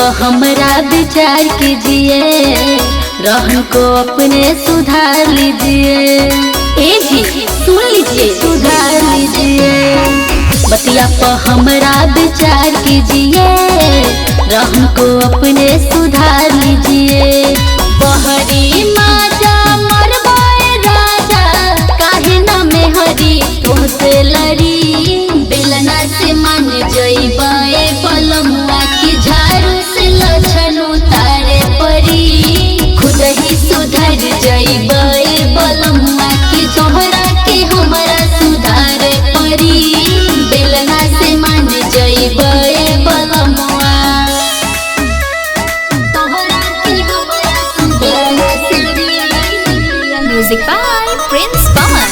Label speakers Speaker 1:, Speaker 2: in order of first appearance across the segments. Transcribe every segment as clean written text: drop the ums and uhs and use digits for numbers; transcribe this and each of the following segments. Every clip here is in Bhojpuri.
Speaker 1: हमरा विचार कीजिए, रहन को अपने सुधार लीजिए। ए जी सुन लीजिए, सुधार लीजिए। बतिया पर हमरा विचार कीजिए, रहन को अपने सुधार लीजिए। बहरी माजा मरवाए राजा, काहे न मेहरी तुमसे लड़ी। बेलना से मान जइबाए बलमुआ की झाड़ू से लछन उतारे परी। खुद ही सुधर जइबाए बलमुआ की जोहरा के हमरा सुधारे परी। बेलना से मान जइबाए बलमुआ, तोहरा के हमरा सुधारे परी।
Speaker 2: म्यूजिक बाय प्रिंस पवन।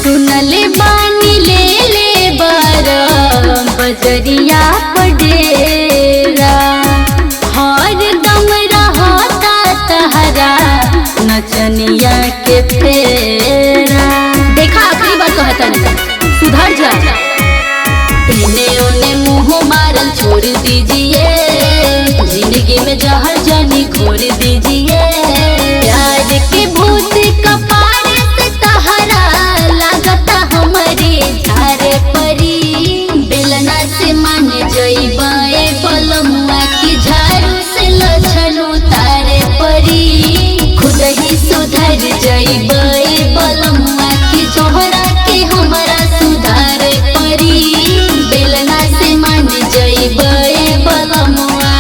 Speaker 1: सुनले बानी ले बारा बजरिया पडेरा, हर दम रहता तहरा नचनिया के फेरा। देखा आखिरी बार कहता, सुधर जा। इने ओने मुँह मारल छोड़ दीजिए, जिंदगी में जहर जानी घोर दीजिए। प्यार के भूत कपारे से तहरा लागता हमारे झारे परी। बेलना से मान जइबाए बलमुआ की झाड़ू से लछन उतारे परी। खुद ही सुधर जइबाए बलमुआ की जोहरा के हमरा सुधारे परी। बेलना से मान जइबाए बलमुआ,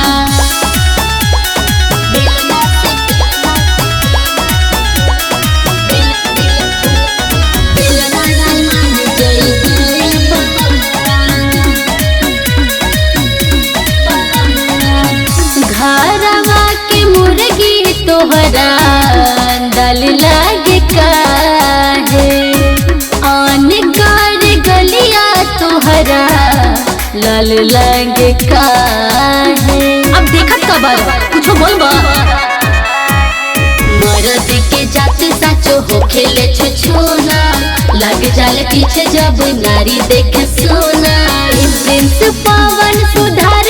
Speaker 1: बेलना से मान जइबाए बलमुआ। घरवा के मुर्गी तोहरा दल लागे काहे, आन गार गलिया तोहरा लाल लागे काहे। अब देखत कबर कुछो बोलबा। मरद के जात साचो हो खेले छछोना, लग जाले पीछे जब नारी देखे सोना। प्रिंस पवन सुधार